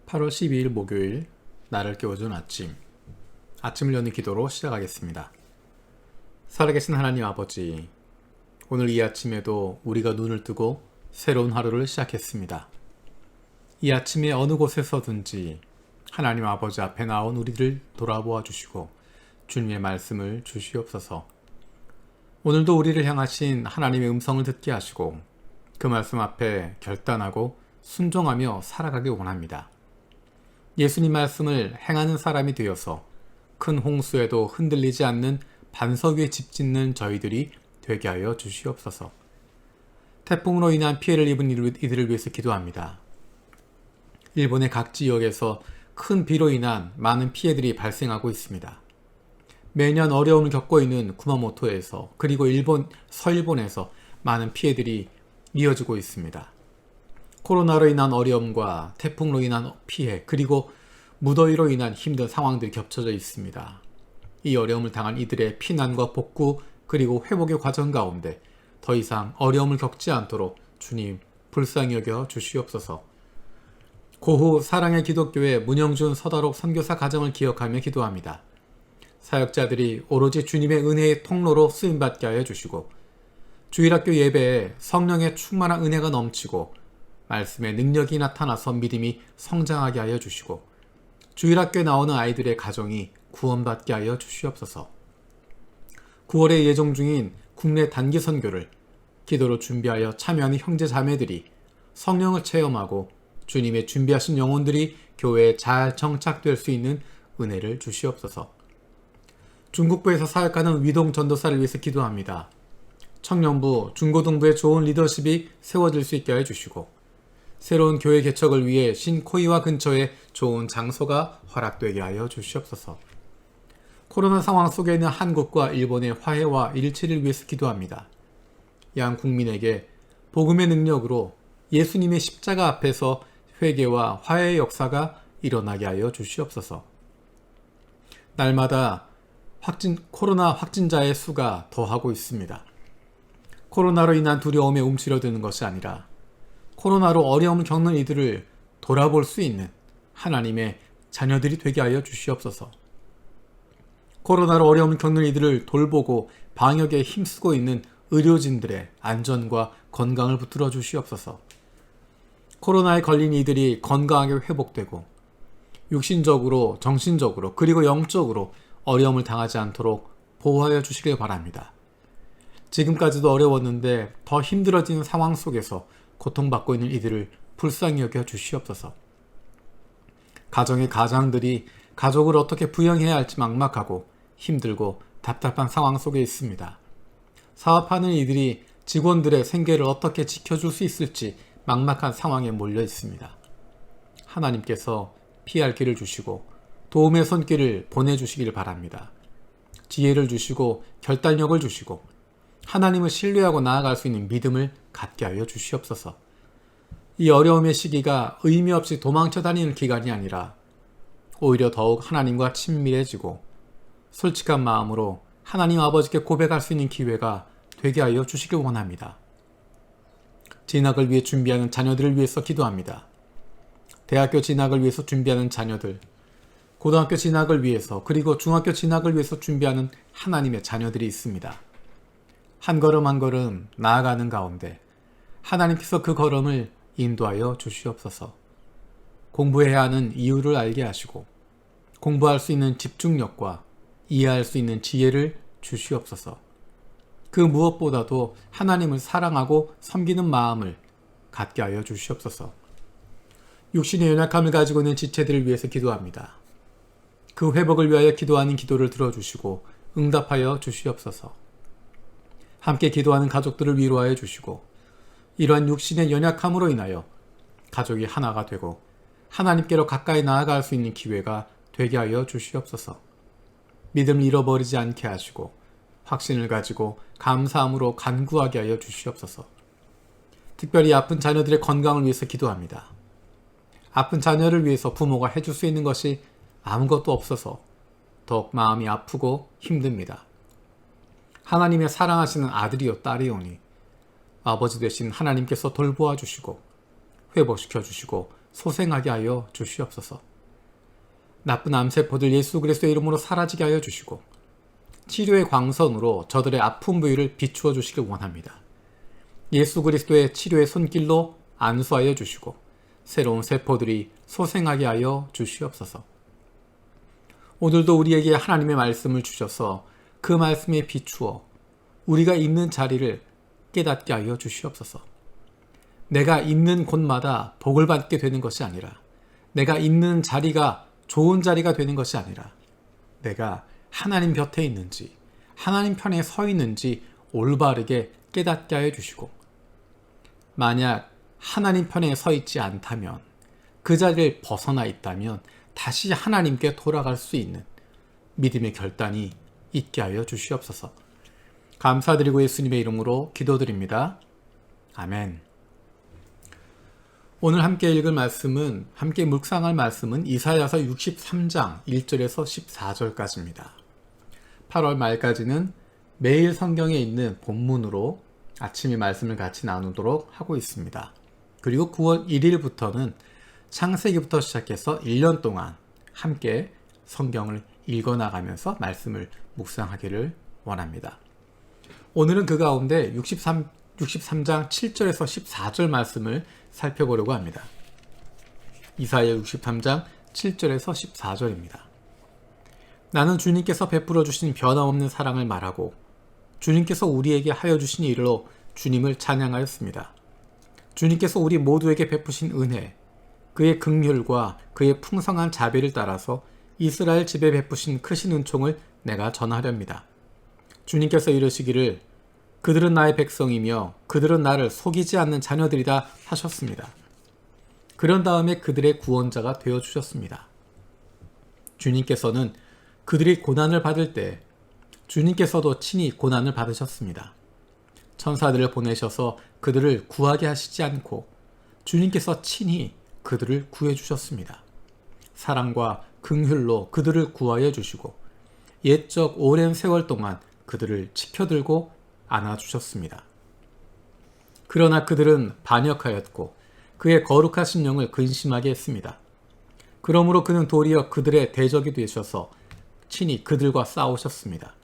8월 12일 목요일 나를 깨워준 아침을 여는 기도로 시작하겠습니다. 살아계신 하나님 아버지, 오늘 이 아침에도 우리가 눈을 뜨고 새로운 하루를 시작했습니다. 이 아침에 어느 곳에서든지 하나님 아버지 앞에 나온 우리를 돌아보아 주시고 주님의 말씀을 주시옵소서. 오늘도 우리를 향하신 하나님의 음성을 듣게 하시고 그 말씀 앞에 결단하고 순종하며 살아가길 원합니다. 예수님 말씀을 행하는 사람이 되어서 큰 홍수에도 흔들리지 않는 반석 위에 집 짓는 저희들이 되게 하여 주시옵소서. 태풍으로 인한 피해를 입은 이들을 위해서 기도합니다. 일본의 각 지역에서 큰 비로 인한 많은 피해들이 발생하고 있습니다. 매년 어려움을 겪고 있는 구마모토에서 그리고 서일본에서 많은 피해들이 이어지고 있습니다. 코로나로 인한 어려움과 태풍으로 인한 피해 그리고 무더위로 인한 힘든 상황들이 겹쳐져 있습니다. 이 어려움을 당한 이들의 피난과 복구 그리고 회복의 과정 가운데 더 이상 어려움을 겪지 않도록 주님 불쌍히 여겨 주시옵소서. 고후 사랑의 기독교회 문영준 서다록 선교사 가정을 기억하며 기도합니다. 사역자들이 오로지 주님의 은혜의 통로로 쓰임받게 하여 주시고 주일학교 예배에 성령의 충만한 은혜가 넘치고 말씀의 능력이 나타나서 믿음이 성장하게 하여 주시고 주일학교에 나오는 아이들의 가정이 구원받게 하여 주시옵소서. 9월에 예정 중인 국내 단기 선교를 기도로 준비하여 참여하는 형제 자매들이 성령을 체험하고 주님의 준비하신 영혼들이 교회에 잘 정착될 수 있는 은혜를 주시옵소서. 중국부에서 사역하는 위동 전도사를 위해서 기도합니다. 청년부, 중고등부의 좋은 리더십이 세워질 수 있게 해주시고 새로운 교회 개척을 위해 신코이와 근처에 좋은 장소가 허락되게 하여 주시옵소서. 코로나 상황 속에 있는 한국과 일본의 화해와 일치를 위해서 기도합니다. 양 국민에게 복음의 능력으로 예수님의 십자가 앞에서 회개와 화해의 역사가 일어나게 하여 주시옵소서. 날마다 코로나 확진자의 수가 더하고 있습니다. 코로나로 인한 두려움에 움츠러드는 것이 아니라 코로나로 어려움을 겪는 이들을 돌아볼 수 있는 하나님의 자녀들이 되게 하여 주시옵소서. 코로나로 어려움을 겪는 이들을 돌보고 방역에 힘쓰고 있는 의료진들의 안전과 건강을 붙들어 주시옵소서. 코로나에 걸린 이들이 건강하게 회복되고 육신적으로, 정신적으로, 그리고 영적으로 어려움을 당하지 않도록 보호하여 주시길 바랍니다. 지금까지도 어려웠는데 더 힘들어지는 상황 속에서 고통받고 있는 이들을 불쌍히 여겨 주시옵소서. 가정의 가장들이 가족을 어떻게 부양해야 할지 막막하고 힘들고 답답한 상황 속에 있습니다. 사업하는 이들이 직원들의 생계를 어떻게 지켜줄 수 있을지 막막한 상황에 몰려 있습니다. 하나님께서 피할 길을 주시고 도움의 손길을 보내주시길 바랍니다. 지혜를 주시고 결단력을 주시고 하나님을 신뢰하고 나아갈 수 있는 믿음을 갖게 하여 주시옵소서. 이 어려움의 시기가 의미 없이 도망쳐 다니는 기간이 아니라 오히려 더욱 하나님과 친밀해지고 솔직한 마음으로 하나님 아버지께 고백할 수 있는 기회가 되게 하여 주시길 원합니다. 진학을 위해 준비하는 자녀들을 위해서 기도합니다. 대학교 진학을 위해서 준비하는 자녀들, 고등학교 진학을 위해서 그리고 중학교 진학을 위해서 준비하는 하나님의 자녀들이 있습니다. 한 걸음 한 걸음 나아가는 가운데 하나님께서 그 걸음을 인도하여 주시옵소서. 공부해야 하는 이유를 알게 하시고 공부할 수 있는 집중력과 이해할 수 있는 지혜를 주시옵소서. 그 무엇보다도 하나님을 사랑하고 섬기는 마음을 갖게 하여 주시옵소서. 육신의 연약함을 가지고 있는 지체들을 위해서 기도합니다. 그 회복을 위하여 기도하는 기도를 들어주시고 응답하여 주시옵소서. 함께 기도하는 가족들을 위로하여 주시고 이러한 육신의 연약함으로 인하여 가족이 하나가 되고 하나님께로 가까이 나아갈 수 있는 기회가 되게 하여 주시옵소서. 믿음을 잃어버리지 않게 하시고 확신을 가지고 감사함으로 간구하게 하여 주시옵소서. 특별히 아픈 자녀들의 건강을 위해서 기도합니다. 아픈 자녀를 위해서 부모가 해줄 수 있는 것이 아무것도 없어서 더욱 마음이 아프고 힘듭니다. 하나님의 사랑하시는 아들이요 딸이오니 아버지 되신 하나님께서 돌보아 주시고 회복시켜 주시고 소생하게 하여 주시옵소서. 나쁜 암세포들 예수 그리스도의 이름으로 사라지게 하여 주시고 치료의 광선으로 저들의 아픈 부위를 비추어 주시길 원합니다. 예수 그리스도의 치료의 손길로 안수하여 주시고 새로운 세포들이 소생하게 하여 주시옵소서. 오늘도 우리에게 하나님의 말씀을 주셔서 그 말씀에 비추어 우리가 있는 자리를 깨닫게 하여 주시옵소서. 내가 있는 곳마다 복을 받게 되는 것이 아니라 내가 있는 자리가 좋은 자리가 되는 것이 아니라 내가 하나님 곁에 있는지 하나님 편에 서 있는지 올바르게 깨닫게 하여 주시고 만약 하나님 편에 서 있지 않다면 그 자리를 벗어나 있다면 다시 하나님께 돌아갈 수 있는 믿음의 결단이 있게 하여 주시옵소서. 감사드리고 예수님의 이름으로 기도드립니다. 아멘. 오늘 함께 읽을 말씀은 함께 묵상할 말씀은 이사야서 63장 1절에서 14절까지입니다. 8월 말까지는 매일 성경에 있는 본문으로 아침에 말씀을 같이 나누도록 하고 있습니다. 그리고 9월 1일부터는 창세기부터 시작해서 1년 동안 함께 성경을 읽어나가면서 말씀을 묵상하기를 원합니다. 오늘은 그 가운데 63장 7절에서 14절 말씀을 살펴보려고 합니다. 이사야 63장 7절에서 14절입니다. 나는 주님께서 베풀어 주신 변함없는 사랑을 말하고 주님께서 우리에게 하여 주신 일로 주님을 찬양하였습니다. 주님께서 우리 모두에게 베푸신 은혜, 그의 긍휼과 그의 풍성한 자비를 따라서 이스라엘 집에 베푸신 크신 은총을 내가 전하렵니다. 주님께서 이르시기를 그들은 나의 백성이며 그들은 나를 속이지 않는 자녀들이다 하셨습니다. 그런 다음에 그들의 구원자가 되어주셨습니다. 주님께서는 그들이 고난을 받을 때 주님께서도 친히 고난을 받으셨습니다. 천사들을 보내셔서 그들을 구하게 하시지 않고 주님께서 친히 그들을 구해주셨습니다. 사랑과 긍휼로 그들을 구하여 주시고 옛적 오랜 세월 동안 그들을 지켜들고 안아주셨습니다. 그러나 그들은 반역하였고 그의 거룩하신 영을 근심하게 했습니다. 그러므로 그는 도리어 그들의 대적이 되셔서 친히 그들과 싸우셨습니다.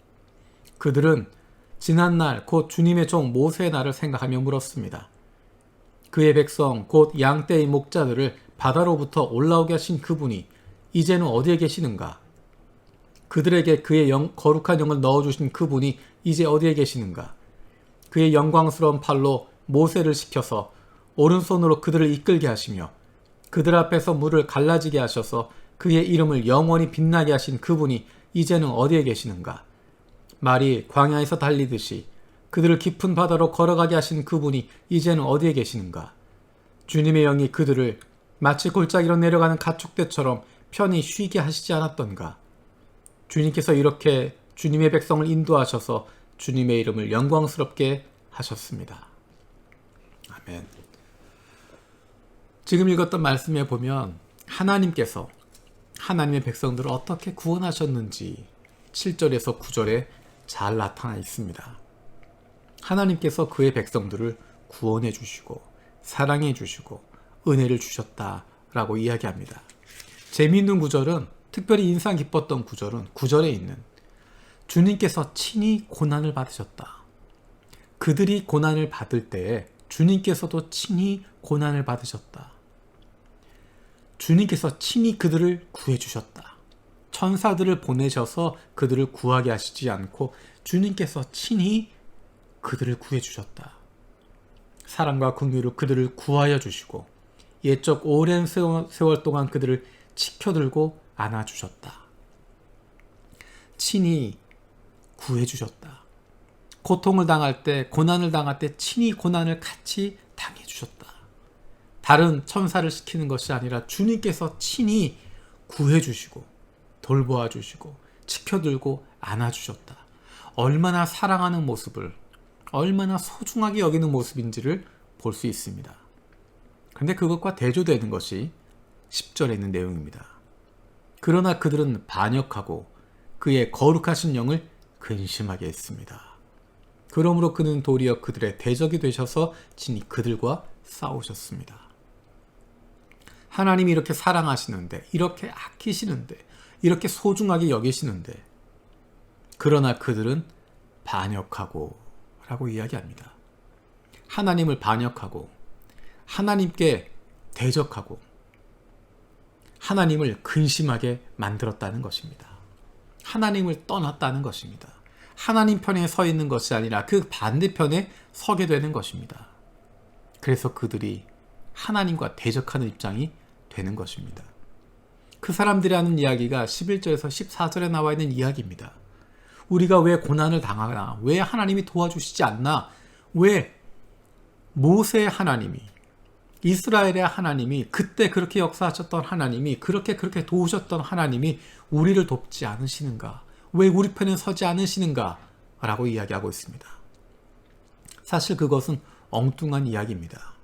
그들은 지난날 곧 주님의 종 모세의 날을 생각하며 물었습니다. 그의 백성 곧 양떼의 목자들을 바다로부터 올라오게 하신 그분이 이제는 어디에 계시는가? 그들에게 그의 거룩한 영을 넣어주신 그분이 이제 어디에 계시는가? 그의 영광스러운 팔로 모세를 시켜서 오른손으로 그들을 이끌게 하시며 그들 앞에서 물을 갈라지게 하셔서 그의 이름을 영원히 빛나게 하신 그분이 이제는 어디에 계시는가? 말이 광야에서 달리듯이 그들을 깊은 바다로 걸어가게 하신 그분이 이제는 어디에 계시는가? 주님의 영이 그들을 마치 골짜기로 내려가는 가축대처럼 편히 쉬게 하시지 않았던가? 주님께서 이렇게 주님의 백성을 인도하셔서 주님의 이름을 영광스럽게 하셨습니다. 아멘. 지금 읽었던 말씀에 보면 하나님께서 하나님의 백성들을 어떻게 구원하셨는지 7절에서 9절에 잘 나타나 있습니다. 하나님께서 그의 백성들을 구원해 주시고 사랑해 주시고 은혜를 주셨다라고 이야기합니다. 재미있는 구절은 특별히 인상 깊었던 구절은 9절에 있는 주님께서 친히 고난을 받으셨다. 그들이 고난을 받을 때에 주님께서도 친히 고난을 받으셨다. 주님께서 친히 그들을 구해주셨다. 천사들을 보내셔서 그들을 구하게 하시지 않고 주님께서 친히 그들을 구해주셨다. 사랑과 긍휼로 그들을 구하여 주시고 옛적 오랜 세월 동안 그들을 지켜들고 안아주셨다. 친히 구해주셨다. 고통을 당할 때, 고난을 당할 때 친히 고난을 같이 당해주셨다. 다른 천사를 시키는 것이 아니라 주님께서 친히 구해주시고 돌보아 주시고 지켜들고 안아주셨다. 얼마나 사랑하는 모습을, 얼마나 소중하게 여기는 모습인지를 볼 수 있습니다. 그런데 그것과 대조되는 것이 10절에 있는 내용입니다. 그러나 그들은 반역하고 그의 거룩하신 영을 근심하게 했습니다. 그러므로 그는 도리어 그들의 대적이 되셔서 친히 그들과 싸우셨습니다. 하나님이 이렇게 사랑하시는데, 이렇게 아끼시는데, 이렇게 소중하게 여기시는데, 그러나 그들은 반역하고 라고 이야기합니다. 하나님을 반역하고 하나님께 대적하고 하나님을 근심하게 만들었다는 것입니다. 하나님을 떠났다는 것입니다. 하나님 편에 서 있는 것이 아니라 그 반대편에 서게 되는 것입니다. 그래서 그들이 하나님과 대적하는 입장이 되는 것입니다. 그 사람들이 하는 이야기가 11절에서 14절에 나와 있는 이야기입니다. 우리가 왜 고난을 당하나? 왜 하나님이 도와주시지 않나? 왜 모세의 하나님이, 이스라엘의 하나님이, 그때 그렇게 역사하셨던 하나님이, 그렇게 도우셨던 하나님이 우리를 돕지 않으시는가? 왜 우리 편에 서지 않으시는가? 라고 이야기하고 있습니다. 사실 그것은 엉뚱한 이야기입니다.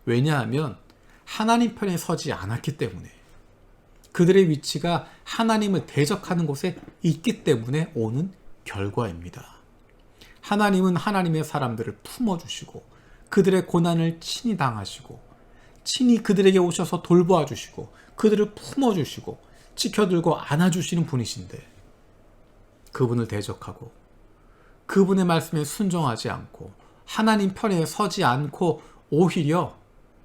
왜냐하면 하나님 편에 서지 않았기 때문에, 그들의 위치가 하나님을 대적하는 곳에 있기 때문에 오는 결과입니다. 하나님은 하나님의 사람들을 품어주시고 그들의 고난을 친히 당하시고 친히 그들에게 오셔서 돌보아 주시고 그들을 품어주시고 지켜들고 안아주시는 분이신데, 그분을 대적하고 그분의 말씀에 순종하지 않고 하나님 편에 서지 않고 오히려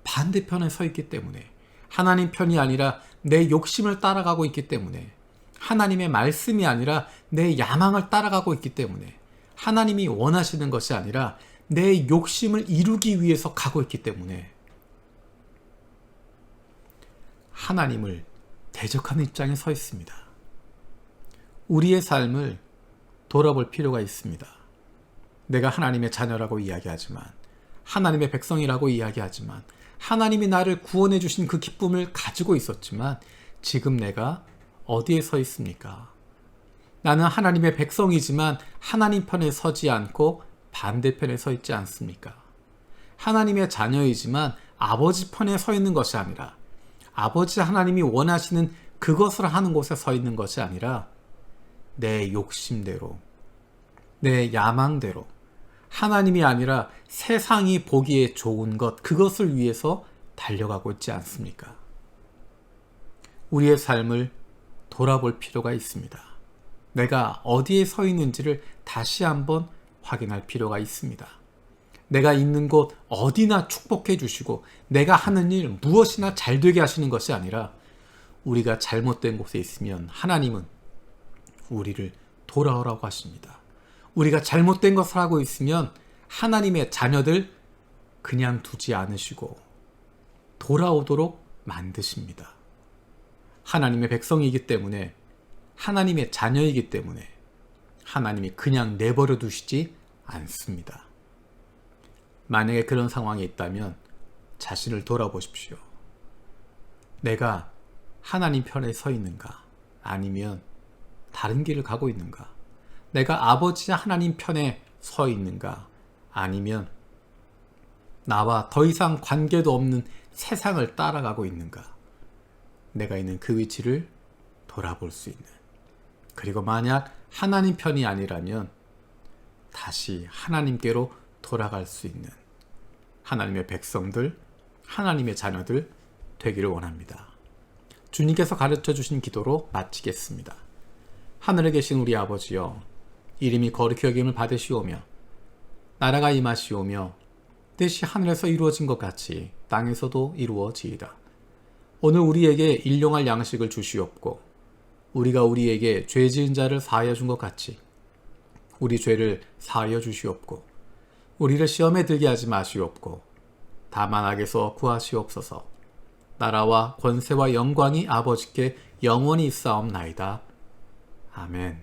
반대편에 서 있기 때문에, 하나님 편이 아니라 내 욕심을 따라가고 있기 때문에, 하나님의 말씀이 아니라 내 야망을 따라가고 있기 때문에, 하나님이 원하시는 것이 아니라 내 욕심을 이루기 위해서 가고 있기 때문에 하나님을 대적하는 입장에 서 있습니다. 우리의 삶을 돌아볼 필요가 있습니다. 내가 하나님의 자녀라고 이야기하지만, 하나님의 백성이라고 이야기하지만, 하나님이 나를 구원해 주신 그 기쁨을 가지고 있었지만 지금 내가 어디에 서 있습니까? 나는 하나님의 백성이지만 하나님 편에 서지 않고 반대편에 서 있지 않습니까? 하나님의 자녀이지만 아버지 편에 서 있는 것이 아니라, 아버지 하나님이 원하시는 그것을 하는 곳에 서 있는 것이 아니라 내 욕심대로, 내 야망대로, 하나님이 아니라 세상이 보기에 좋은 것, 그것을 위해서 달려가고 있지 않습니까? 우리의 삶을 돌아볼 필요가 있습니다. 내가 어디에 서 있는지를 다시 한번 확인할 필요가 있습니다. 내가 있는 곳 어디나 축복해 주시고 내가 하는 일 무엇이나 잘 되게 하시는 것이 아니라, 우리가 잘못된 곳에 있으면 하나님은 우리를 돌아오라고 하십니다. 우리가 잘못된 것을 하고 있으면 하나님의 자녀들 그냥 두지 않으시고 돌아오도록 만드십니다. 하나님의 백성이기 때문에, 하나님의 자녀이기 때문에 하나님이 그냥 내버려 두시지 않습니다. 만약에 그런 상황이 있다면 자신을 돌아보십시오. 내가 하나님 편에 서 있는가? 아니면 다른 길을 가고 있는가? 내가 아버지 하나님 편에 서 있는가? 아니면 나와 더 이상 관계도 없는 세상을 따라가고 있는가? 내가 있는 그 위치를 돌아볼 수 있는, 그리고 만약 하나님 편이 아니라면 다시 하나님께로 돌아갈 수 있는 하나님의 백성들, 하나님의 자녀들 되기를 원합니다. 주님께서 가르쳐 주신 기도로 마치겠습니다. 하늘에 계신 우리 아버지여, 이름이 거룩히 여김을 받으시오며 나라가 임하시오며 뜻이 하늘에서 이루어진 것 같이 땅에서도 이루어지이다. 오늘 우리에게 일용할 양식을 주시옵고, 우리가 우리에게 죄 지은 자를 사하여 준 것 같이 우리 죄를 사하여 주시옵고, 우리를 시험에 들게 하지 마시옵고 다만 악에서 구하시옵소서. 나라와 권세와 영광이 아버지께 영원히 있사옵나이다. 아멘.